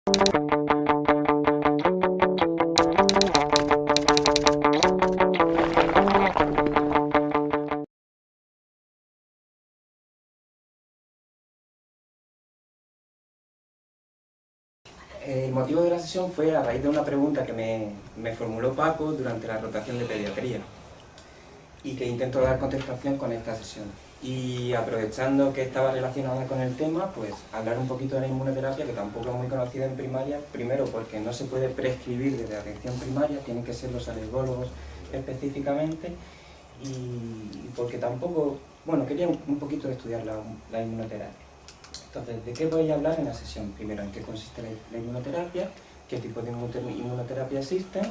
El motivo de la sesión fue a raíz de una pregunta que me formuló Paco durante la rotación de pediatría y que intento dar contestación con esta sesión. Y aprovechando que estaba relacionada con el tema, pues hablar un poquito de la inmunoterapia, que tampoco es muy conocida en primaria, primero porque no se puede prescribir desde atención primaria, tienen que ser los alergólogos específicamente, y porque tampoco, bueno, quería un poquito estudiar la inmunoterapia. Entonces, ¿de qué voy a hablar en la sesión? Primero, ¿en qué consiste la inmunoterapia? ¿Qué tipo de inmunoterapia existen?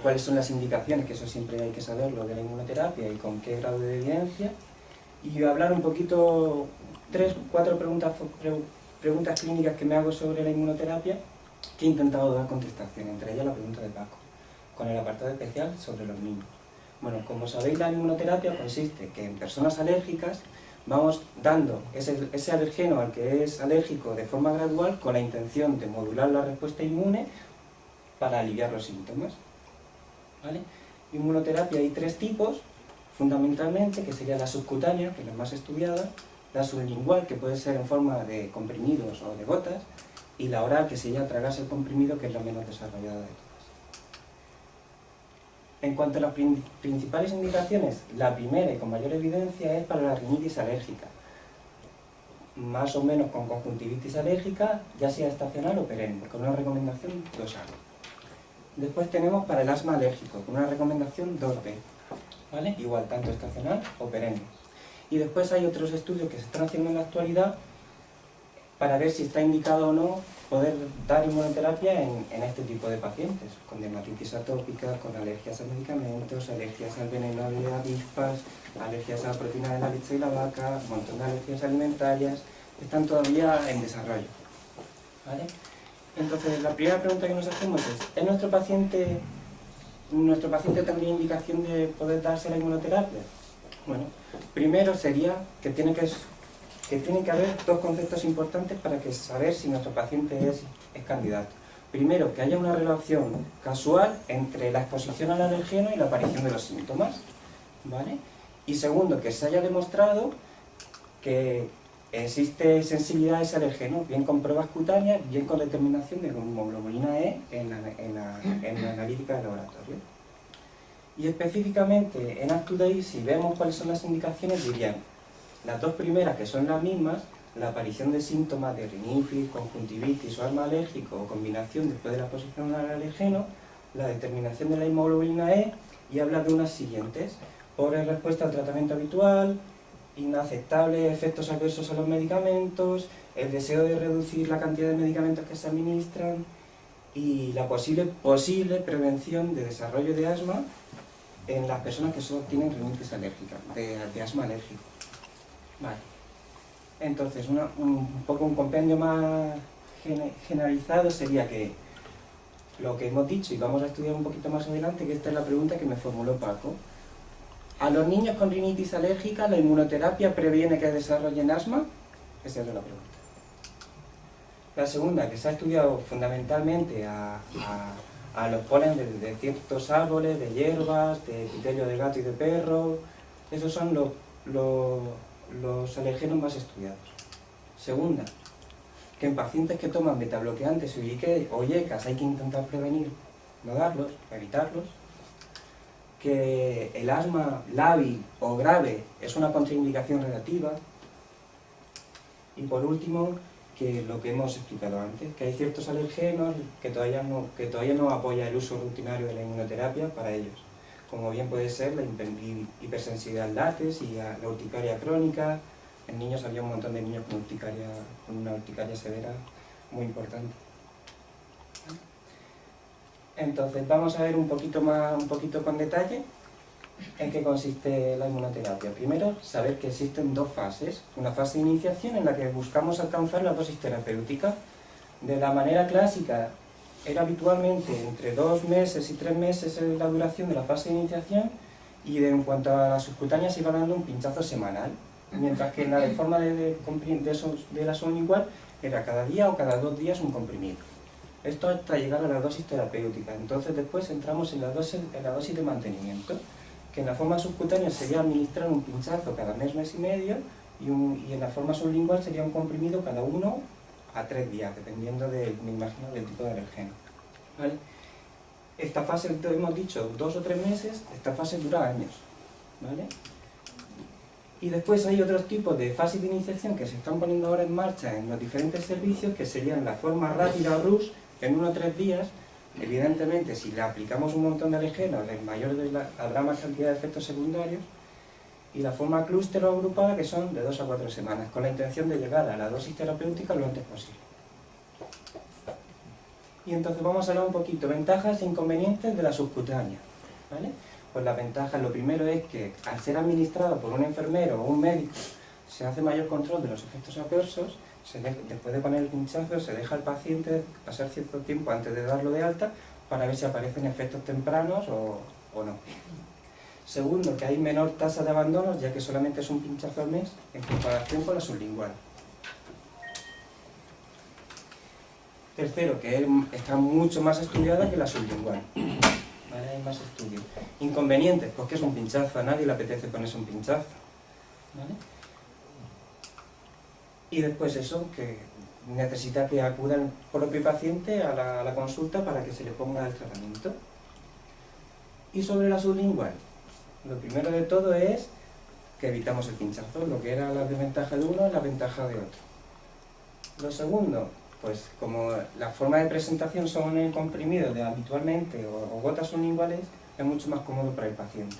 ¿Cuáles son las indicaciones? Que eso siempre hay que saberlo de la inmunoterapia y con qué grado de evidencia. Y hablar un poquito, 3-4 preguntas clínicas que me hago sobre la inmunoterapia, que he intentado dar contestación, entre ellas la pregunta de Paco, con el apartado especial sobre los niños. Bueno, como sabéis, la inmunoterapia consiste que en personas alérgicas vamos dando ese alergeno al que es alérgico de forma gradual con la intención de modular la respuesta inmune para aliviar los síntomas. ¿Vale? Inmunoterapia hay 3 tipos, fundamentalmente, que sería la subcutánea, que es la más estudiada, la sublingual, que puede ser en forma de comprimidos o de gotas, y la oral, que sería tragarse el comprimido, que es la menos desarrollada de todas. En cuanto a las principales indicaciones, la primera y con mayor evidencia es para la rinitis alérgica, más o menos con conjuntivitis alérgica, ya sea estacional o perenne, con una recomendación 2A. Después tenemos para el asma alérgico, con una recomendación 2B, ¿vale? Igual, tanto estacional o perenne. Y después hay otros estudios que se están haciendo en la actualidad para ver si está indicado o no poder dar inmunoterapia en este tipo de pacientes, con dermatitis atópica, con alergias a medicamentos, alergias al veneno de avispas, alergias a la proteína de la leche y la vaca, un montón de alergias alimentarias, están todavía en desarrollo. ¿Vale? Entonces, la primera pregunta que nos hacemos es nuestro paciente tendría indicación de poder darse la inmunoterapia? Bueno, primero sería que tiene que haber 2 conceptos importantes para saber si nuestro paciente es candidato. Primero, que haya una relación casual entre la exposición al alergeno y la aparición de los síntomas, ¿vale? Y segundo, que se haya demostrado que existe sensibilidad a ese alergeno, bien con pruebas cutáneas, bien con determinación de hemoglobina E en la analítica de laboratorio. Y específicamente en UpToDate, si vemos cuáles son las indicaciones, dirían las 2 primeras, que son las mismas, la aparición de síntomas de rinitis, conjuntivitis o asma alérgico o combinación después de la exposición al alergeno, la determinación de la hemoglobina E, y habla de unas siguientes: pobre respuesta al tratamiento habitual, inaceptables efectos adversos a los medicamentos, el deseo de reducir la cantidad de medicamentos que se administran y la posible prevención de desarrollo de asma en las personas que solo tienen rinitis alérgica, de asma alérgico. Vale. Entonces, un poco un compendio más generalizado sería que lo que hemos dicho, y vamos a estudiar un poquito más adelante, que esta es la pregunta que me formuló Paco. ¿A los niños con rinitis alérgica la inmunoterapia previene que desarrollen asma? Esa es la pregunta. La segunda, que se ha estudiado fundamentalmente a los polen de ciertos árboles, de hierbas, de epitelio de gato y de perro. Esos son los alergenos más estudiados. Segunda, que en pacientes que toman betabloqueantes o IECAS hay que intentar prevenir, no darlos, evitarlos. Que el asma lábil o grave es una contraindicación relativa. Y por último, que lo que hemos explicado antes, que hay ciertos alergenos que todavía no apoya el uso rutinario de la inmunoterapia para ellos, como bien puede ser la hipersensibilidad al látex y a la urticaria crónica. En niños había un montón de niños con una urticaria severa muy importante. Entonces vamos a ver un poquito con detalle en qué consiste la inmunoterapia. Primero, saber que existen 2 fases. Una fase de iniciación en la que buscamos alcanzar la dosis terapéutica. De la manera clásica, era habitualmente entre 2 meses y 3 meses la duración de la fase de iniciación, y en cuanto a la subcutánea se iba dando un pinchazo semanal, mientras que en la forma de la sublingual era cada día o cada 2 días un comprimido. Esto hasta llegar a la dosis terapéutica. Entonces después entramos en la dosis de mantenimiento, que en la forma subcutánea sería administrar un pinchazo cada mes, mes y medio, y en la forma sublingual sería un comprimido cada 1 a 3 días, dependiendo me imagino, del tipo de alergeno. ¿Vale? Esta fase, hemos dicho, 2 o 3 meses, esta fase dura años. ¿Vale? Y después hay otros tipos de fases de iniciación que se están poniendo ahora en marcha en los diferentes servicios, que serían la forma rápida o RUS, en 1 o 3 días. Evidentemente, si le aplicamos un montón de alergenos, habrá más cantidad de efectos secundarios. Y la forma clúster o agrupada, que son de 2 a 4 semanas, con la intención de llegar a la dosis terapéutica lo antes posible. Y entonces vamos a hablar un poquito de ventajas e inconvenientes de la subcutánea. ¿Vale? Pues las ventajas, lo primero es que al ser administrado por un enfermero o un médico, se hace mayor control de los efectos adversos. Después de poner el pinchazo, se deja al paciente pasar cierto tiempo antes de darlo de alta para ver si aparecen efectos tempranos o no. Segundo, que hay menor tasa de abandonos, ya que solamente es un pinchazo al mes en comparación con la sublingual. Tercero, que está mucho más estudiada que la sublingual. ¿Vale? Hay más estudios. Inconvenientes, pues que es un pinchazo, a nadie le apetece ponerse un pinchazo. ¿Vale? Y después eso, que necesita que acuda el propio paciente a la consulta para que se le ponga el tratamiento. Y sobre la sublingual, lo primero de todo es que evitamos el pinchazo. Lo que era la desventaja de uno es la ventaja de otro. Lo segundo, pues como la forma de presentación son en comprimidos habitualmente o gotas sublinguales, es mucho más cómodo para el paciente.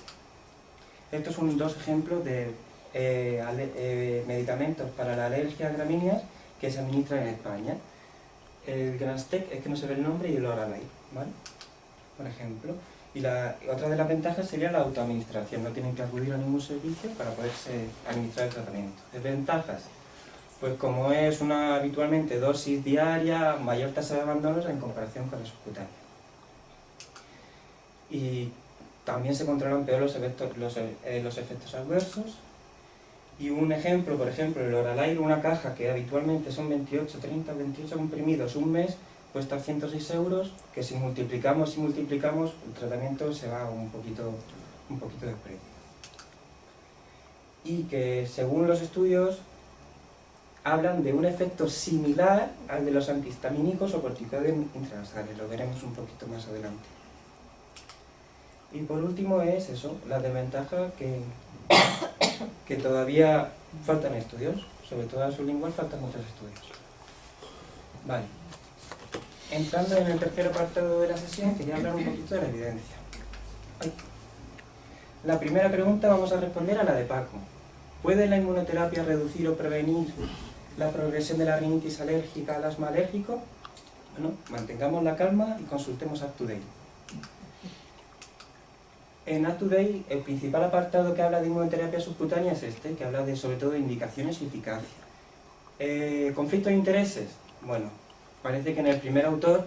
Estos son 2 ejemplos de medicamentos para la alergia a gramíneas que se administran en España. El Granstec, es que no se ve el nombre, y el Oralay, ¿vale? Por ejemplo. Y otra de las ventajas sería la autoadministración, no tienen que acudir a ningún servicio para poderse administrar el tratamiento. Desventajas, pues como es una habitualmente dosis diaria, mayor tasa de abandonos en comparación con la subcutánea. Y también se controlan peor los efectos adversos. Y un ejemplo, por ejemplo, el Oralair, una caja que habitualmente son 28 comprimidos un mes, cuesta 106 €, que si multiplicamos, el tratamiento se va un poquito de precio. Y que según los estudios hablan de un efecto similar al de los antihistamínicos o corticoides intranasales, lo veremos un poquito más adelante. Y por último es eso, la desventaja que todavía faltan estudios, sobre todo a la sublingual faltan muchos estudios. Vale. Entrando en el tercer apartado de la sesión, quería hablar un poquito de la evidencia. La primera pregunta vamos a responder a la de Paco. ¿Puede la inmunoterapia reducir o prevenir la progresión de la rinitis alérgica al asma alérgico? Bueno, mantengamos la calma y consultemos UpToDate. En UpToDate, el principal apartado que habla de inmunoterapia subcutánea es este, que habla sobre todo de indicaciones y eficacia. ¿Conflicto de intereses? Bueno, parece que en el primer autor,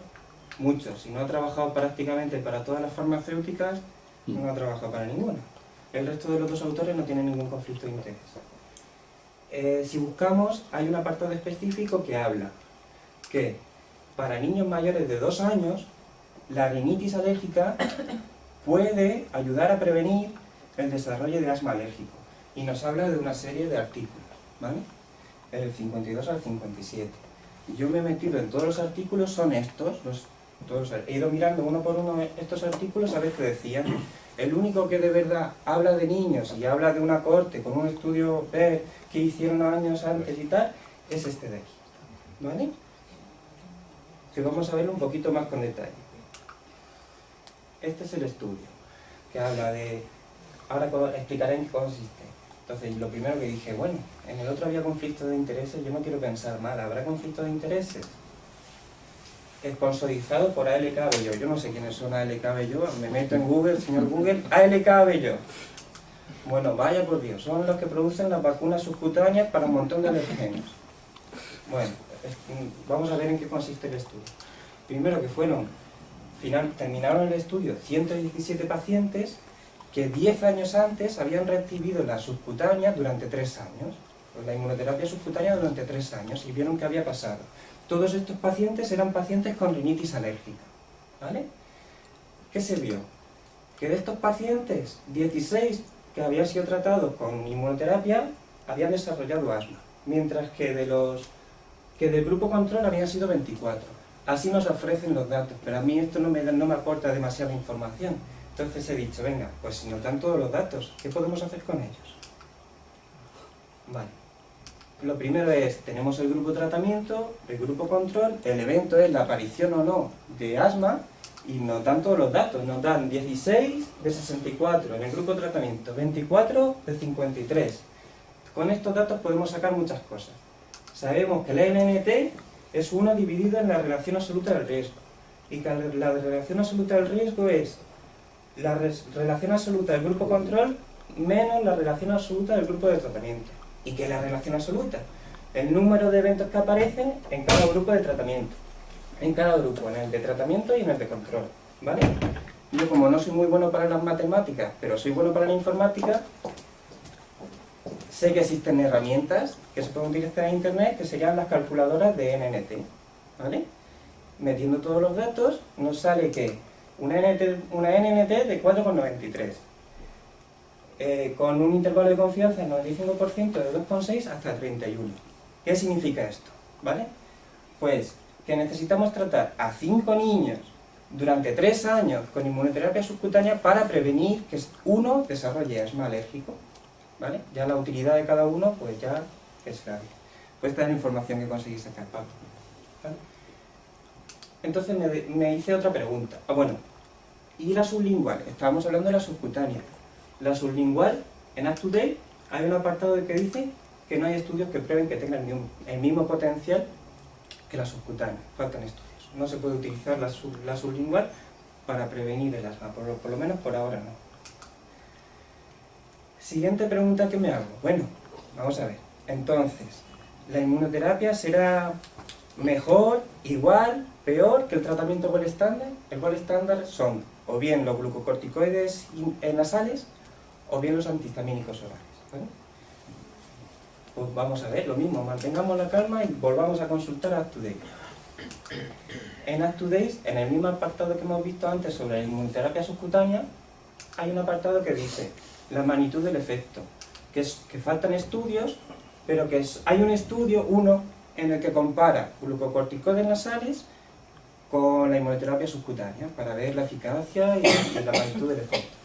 muchos. Si no ha trabajado prácticamente para todas las farmacéuticas, no ha trabajado para ninguna. El resto de los 2 autores no tienen ningún conflicto de interés. Si buscamos, hay un apartado específico que habla que para niños mayores de 2 años, la rinitis alérgica puede ayudar a prevenir el desarrollo de asma alérgico. Y nos habla de una serie de artículos, ¿vale? Del 52 al 57. Yo me he metido en todos los artículos, son estos, he ido mirando uno por uno estos artículos a ver qué decían. El único que de verdad habla de niños y habla de una cohorte con un estudio que hicieron años antes y tal, es este de aquí, ¿vale? Que vamos a verlo un poquito más con detalle. Este es el estudio, que habla de... Ahora explicaré en qué consiste. Entonces, lo primero que dije, bueno, en el otro había conflicto de intereses, yo no quiero pensar mal, ¿habrá conflicto de intereses? Sponsorizado por ALK Abelló. Yo no sé quiénes son ALK Abelló, me meto en Google, señor Google, ALK Abelló. Bueno, vaya por Dios, son los que producen las vacunas subcutáneas para un montón de alergenos. Bueno, vamos a ver en qué consiste el estudio. Primero que terminaron el estudio 117 pacientes que 10 años antes habían recibido la subcutánea durante 3 años, pues la inmunoterapia subcutánea durante 3 años, y vieron qué había pasado. Todos estos pacientes eran pacientes con rinitis alérgica, ¿vale? ¿Qué se vio? Que de estos pacientes, 16 que habían sido tratados con inmunoterapia habían desarrollado asma, mientras que del grupo control habían sido 24. Así nos ofrecen los datos, pero a mí esto no me aporta demasiada información. Entonces he dicho, venga, pues si nos dan todos los datos, ¿qué podemos hacer con ellos? Vale. Lo primero es, tenemos el grupo tratamiento, el grupo control, el evento es la aparición o no de asma, y nos dan todos los datos, nos dan 16 de 64 en el grupo tratamiento, 24 de 53. Con estos datos podemos sacar muchas cosas. Sabemos que la NNT es 1 dividido en la relación absoluta del riesgo, y que la relación absoluta del riesgo es la relación absoluta del grupo control menos la relación absoluta del grupo de tratamiento. ¿Y qué es la relación absoluta? El número de eventos que aparecen en cada grupo de tratamiento. En cada grupo, en el de tratamiento y en el de control, ¿vale? Yo, como no soy muy bueno para las matemáticas, pero soy bueno para la informática, sé que existen herramientas que se pueden utilizar en internet que serían las calculadoras de NNT, ¿vale? Metiendo todos los datos nos sale que una NNT de 4,93, con un intervalo de confianza del 95% de 2,6 hasta 31. ¿Qué significa esto? ¿Vale? Pues que necesitamos tratar a 5 niños durante 3 años con inmunoterapia subcutánea para prevenir que uno desarrolle asma alérgico, ¿vale? Ya la utilidad de cada uno, pues ya es grave. Pues esta es la información que conseguí sacar, Pablo, ¿vale? Entonces me hice otra pregunta. Bueno, ¿y la sublingual? Estábamos hablando de la subcutánea. La sublingual, en UpToDate, hay un apartado que dice que no hay estudios que prueben que tengan el mismo potencial que la subcutánea. Faltan estudios. No se puede utilizar la sublingual para prevenir el asma, por lo menos por ahora no. Siguiente pregunta que me hago. Bueno, vamos a ver. Entonces, ¿la inmunoterapia será mejor, igual, peor que el tratamiento gold estándar? El gold estándar son o bien los glucocorticoides nasales o bien los antihistamínicos orales, ¿vale? Pues vamos a ver, lo mismo, mantengamos la calma y volvamos a consultar a UpToDate. En UpToDate, en el mismo apartado que hemos visto antes sobre la inmunoterapia subcutánea, hay un apartado que dice la magnitud del efecto, que faltan estudios, pero que hay un estudio, uno, en el que compara glucocorticoides nasales con la inmunoterapia subcutánea para ver la eficacia y la magnitud del efecto.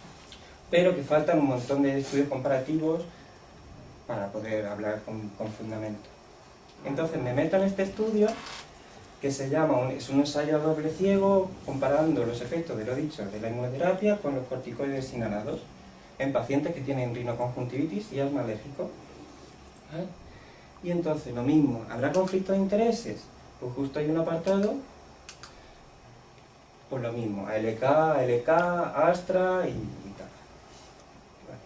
Pero que faltan un montón de estudios comparativos para poder hablar con fundamento. Entonces me meto en este estudio que se llama, es un ensayo a doble ciego comparando los efectos de lo dicho de la inmunoterapia con los corticoides inhalados en pacientes que tienen rinoconjuntivitis y asma alérgico, ¿vale? Y entonces lo mismo, ¿habrá conflictos de intereses? Pues justo hay un apartado, pues lo mismo, ALK, Astra y tal. Vale.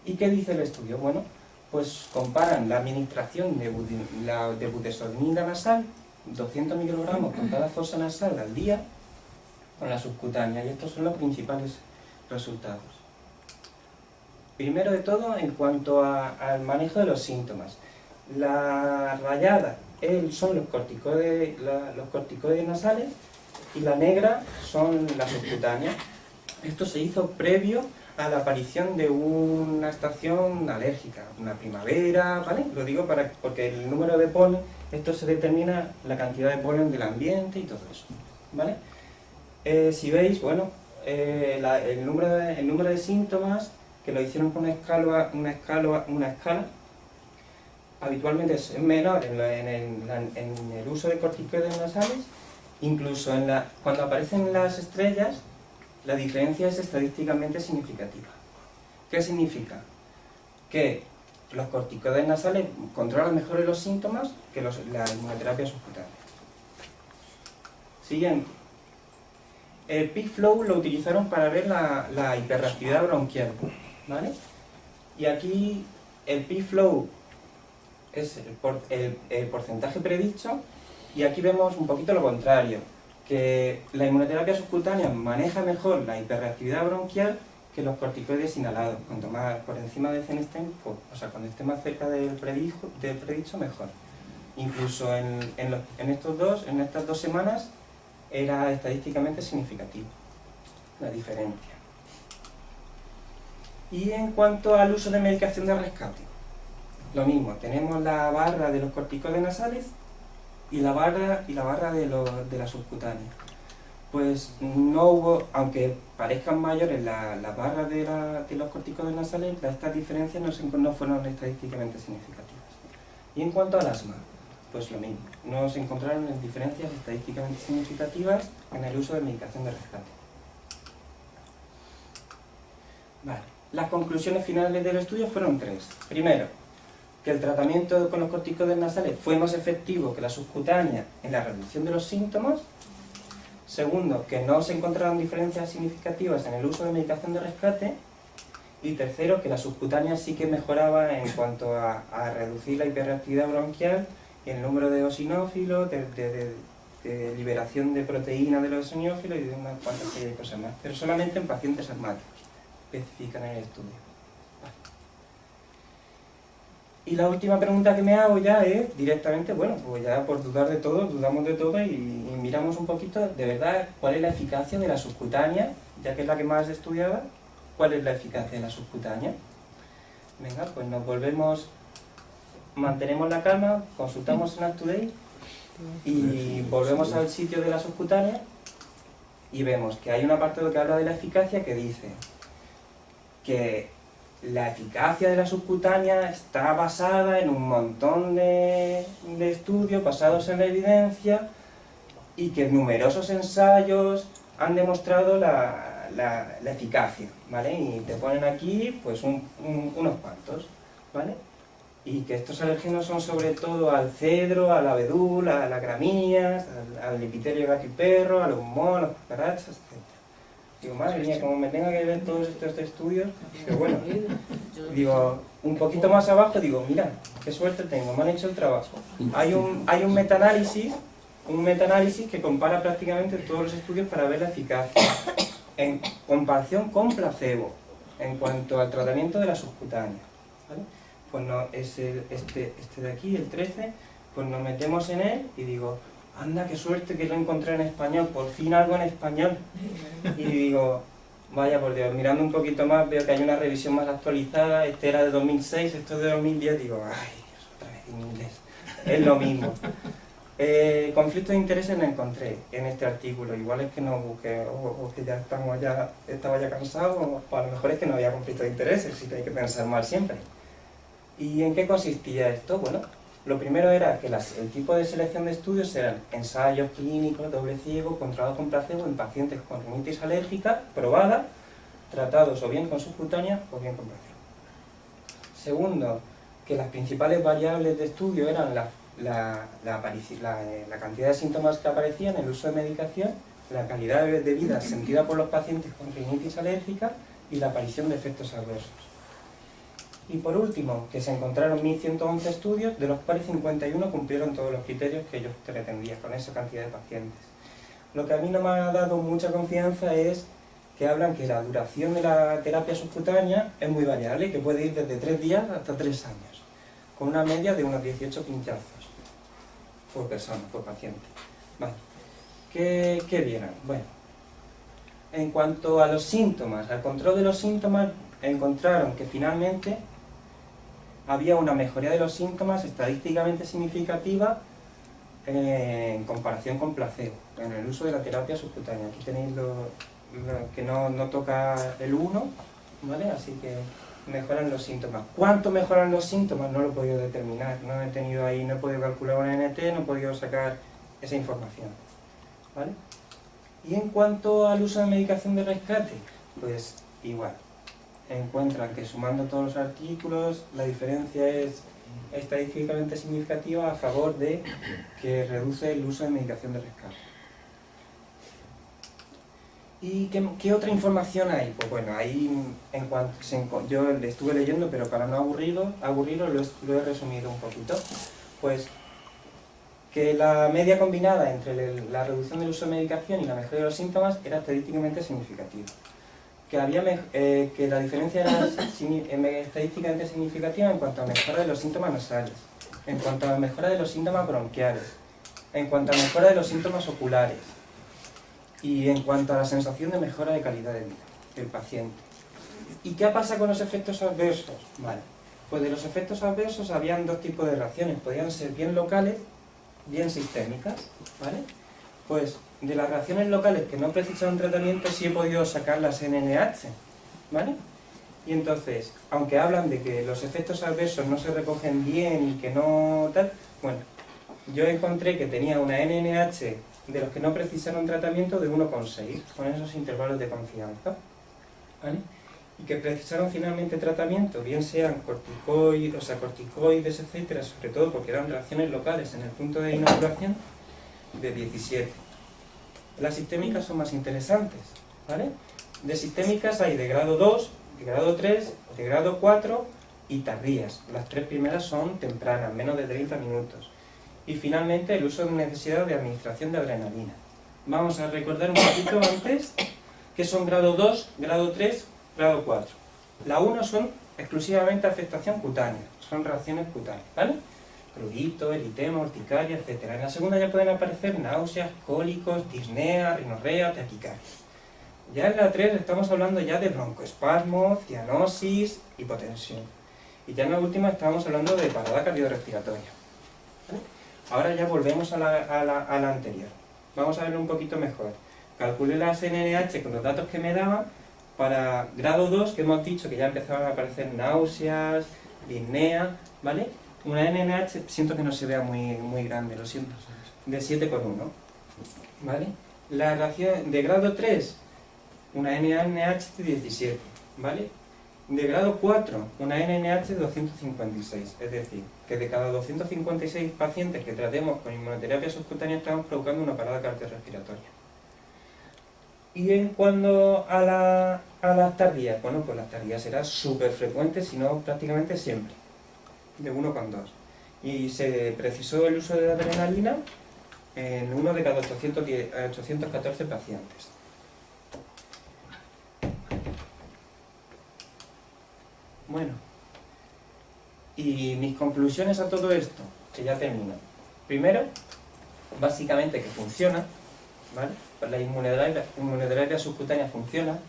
¿Y qué dice el estudio? Bueno, pues comparan la administración de budesonida nasal, 200 microgramos con cada fosa nasal al día, con la subcutánea, y estos son los principales resultados. Primero de todo, en cuanto al manejo de los síntomas. La rayada son los corticoides nasales y la negra son las subcutáneas. Esto se hizo previo a la aparición de una estación alérgica, una primavera, ¿vale? Lo digo porque el número de polen, esto se determina la cantidad de polen del ambiente y todo eso, ¿vale? Si veis, bueno, el número de síntomas que lo hicieron con una escala, habitualmente es menor en el uso de corticoides nasales, incluso cuando aparecen las estrellas, la diferencia es estadísticamente significativa. ¿Qué significa? Que los corticoides nasales controlan mejor los síntomas que la inmunoterapia subcutánea. Siguiente. El peak flow lo utilizaron para ver la hiperreactividad bronquial, ¿vale? Y aquí el peak flow es el porcentaje predicho, y aquí vemos un poquito lo contrario, que la inmunoterapia subcutánea maneja mejor la hiperreactividad bronquial que los corticoides inhalados. Cuanto más por encima del Cenestein, pues, o sea, cuando esté más cerca del predicho, mejor. incluso en estas 2 semanas, era estadísticamente significativo la diferencia. Y en cuanto al uso de medicación de rescate, lo mismo, tenemos la barra de los corticoides nasales y la barra de la subcutánea. Pues no hubo, aunque parezcan mayores las barras de los corticoides nasales, estas diferencias no fueron estadísticamente significativas. Y en cuanto al asma, pues lo mismo, no se encontraron diferencias estadísticamente significativas en el uso de medicación de rescate. Vale. Las conclusiones finales del estudio fueron 3. Primero, que el tratamiento con los corticoides nasales fue más efectivo que la subcutánea en la reducción de los síntomas. Segundo, que no se encontraron diferencias significativas en el uso de medicación de rescate. Y tercero, que la subcutánea sí que mejoraba en cuanto a reducir la hiperreactividad bronquial y el número de eosinófilos, de liberación de proteína de los eosinófilos y de unas cuantas serie de cosas más. Pero solamente en pacientes asmáticos, especifican en el estudio. Vale. Y la última pregunta que me hago ya es directamente, bueno, pues ya por dudar de todo, dudamos de todo y miramos un poquito, de verdad, cuál es la eficacia de la subcutánea, ya que es la que más estudiada. ¿Cuál es la eficacia de la subcutánea? Venga, pues nos volvemos, mantenemos la calma, consultamos en UpToDate y volvemos al sitio de la subcutánea y vemos que hay una parte que habla de la eficacia que dice que la eficacia de la subcutánea está basada en un montón de estudios basados en la evidencia y que numerosos ensayos han demostrado la eficacia, ¿vale? Y te ponen aquí pues unos cuantos, ¿vale? Y que estos alérgenos son sobre todo al cedro, al abedul, a las gramíneas, al epitelio gato y perro, a los monos, a las cucarachas, etc. Digo, madre mía, como me tenga que ver todos estos estudios, pero bueno, digo, un poquito más abajo digo, mira, qué suerte tengo, me han hecho el trabajo. Hay un metaanálisis que compara prácticamente todos los estudios para ver la eficacia en comparación con placebo en cuanto al tratamiento de la subcutánea, ¿vale? Pues no, es este de aquí, el 13, pues nos metemos en él y digo, anda, qué suerte que lo encontré en español, por fin algo en español. Y digo, vaya por Dios, mirando un poquito más veo que hay una revisión más actualizada, este era de 2006, esto es de 2010, digo, ay, Dios, otra vez en inglés, es lo mismo. Conflictos de intereses no encontré en este artículo, igual es que no busqué, o que ya estaba ya cansado, o a lo mejor es que no había conflictos de intereses, si hay que pensar mal siempre. ¿Y en qué consistía esto? Bueno, lo primero era que el tipo de selección de estudios eran ensayos clínicos, doble ciego, controlados con placebo en pacientes con rinitis alérgica, probada, tratados o bien con subcutánea o bien con placebo. Segundo, que las principales variables de estudio eran la cantidad de síntomas que aparecían, el uso de medicación, la calidad de vida sentida por los pacientes con rinitis alérgica y la aparición de efectos adversos. Y por último, que se encontraron 1.111 estudios, de los cuales 51 cumplieron todos los criterios que ellos pretendían con esa cantidad de pacientes. Lo que a mí no me ha dado mucha confianza es que hablan que la duración de la terapia subcutánea es muy variable, que puede ir desde 3 días hasta 3 años, con una media de unos 18 pinchazos por persona, por paciente. Vale. ¿Qué vieron? Bueno, en cuanto a los síntomas, al control de los síntomas, encontraron que finalmente había una mejoría de los síntomas estadísticamente significativa en comparación con placebo, en el uso de la terapia subcutánea. Aquí tenéis lo que no toca el 1, ¿vale? Así que mejoran los síntomas. ¿Cuánto mejoran los síntomas? No lo he podido determinar, no he tenido ahí, no he podido calcular un NT, no he podido sacar esa información, ¿vale? Y en cuanto al uso de medicación de rescate, pues igual. Encuentran que sumando todos los artículos, la diferencia es estadísticamente significativa a favor de que reduce el uso de medicación de rescate. ¿Y qué otra información hay? Pues bueno, ahí yo le estuve leyendo, pero para no aburrirlo lo he resumido un poquito. Pues que la media combinada entre la reducción del uso de medicación y la mejora de los síntomas era estadísticamente significativa. Que la diferencia era estadísticamente significativa en cuanto a mejora de los síntomas nasales. en cuanto a la mejora de los síntomas bronquiales, en cuanto a la mejora de los síntomas oculares y en cuanto a la sensación de mejora de calidad de vida del paciente. ¿Y qué pasa con los efectos adversos? Vale, pues de los efectos adversos habían dos tipos de reacciones, podían ser bien locales, bien sistémicas, ¿vale? Pues de las reacciones locales que no precisan tratamiento sí he podido sacar las NNH, ¿vale? Y entonces, aunque hablan de que los efectos adversos no se recogen bien y que no tal, bueno, yo encontré que tenía una NNH de los que no precisaron tratamiento de 1,6, con esos intervalos de confianza, ¿vale? Y que precisaron finalmente tratamiento, bien sean corticoides, o sea, corticoides, etcétera, sobre todo porque eran reacciones locales en el punto de inoculación, de 17. Las sistémicas son más interesantes, ¿vale? De sistémicas hay de grado 2, de grado 3, de grado 4 y tardías. Las tres primeras son tempranas, menos de 30 minutos. Y finalmente el uso de necesidad de administración de adrenalina. Vamos a recordar un poquito antes que son grado 2, grado 3, grado 4. La 1 son exclusivamente afectación cutánea, son reacciones cutáneas, ¿vale? Prurito, eritema, urticaria, etc. En la segunda ya pueden aparecer náuseas, cólicos, disnea, rinorrea, taquicardia. Ya en la 3 estamos hablando ya de broncoespasmo, cianosis, hipotensión. Y ya en la última estamos hablando de parada cardiorrespiratoria. ¿Vale? Ahora ya volvemos a la anterior. Vamos a verlo un poquito mejor. Calculé las NNH con los datos que me daban para grado 2, que hemos dicho que ya empezaban a aparecer náuseas, disnea, ¿vale? Una NNH, siento que no se vea muy grande, lo siento, de 7,1, ¿vale? La reacción de grado 3, una NNH de 17, ¿vale? De grado 4, una NNH de 256, es decir, que de cada 256 pacientes que tratemos con inmunoterapia subcutánea estamos provocando una parada cardiorrespiratoria. Y en cuanto a las tardías, bueno, pues las tardías serán súper frecuentes, si no prácticamente siempre, de 1,2. Y se precisó el uso de la adrenalina en uno de cada 814 pacientes. Bueno, y mis conclusiones a todo esto, que ya termino. Primero, básicamente que funciona, ¿vale? La inmunoterapia subcutánea funciona.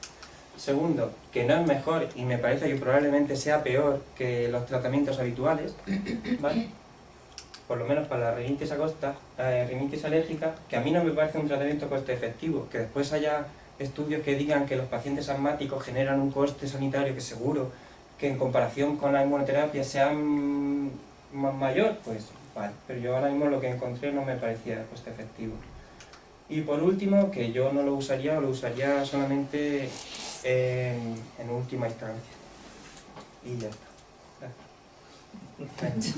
Segundo, que no es mejor y me parece que probablemente sea peor que los tratamientos habituales, ¿vale? Por lo menos para la rinitis rinitis alérgica, que a mí no me parece un tratamiento coste efectivo, que después haya estudios que digan que los pacientes asmáticos generan un coste sanitario que seguro que en comparación con la inmunoterapia sea más mayor, pues vale, pero yo ahora mismo lo que encontré no me parecía coste efectivo. Y por último, que yo no lo usaría, o lo usaría solamente en última instancia. Y ya está. Gracias.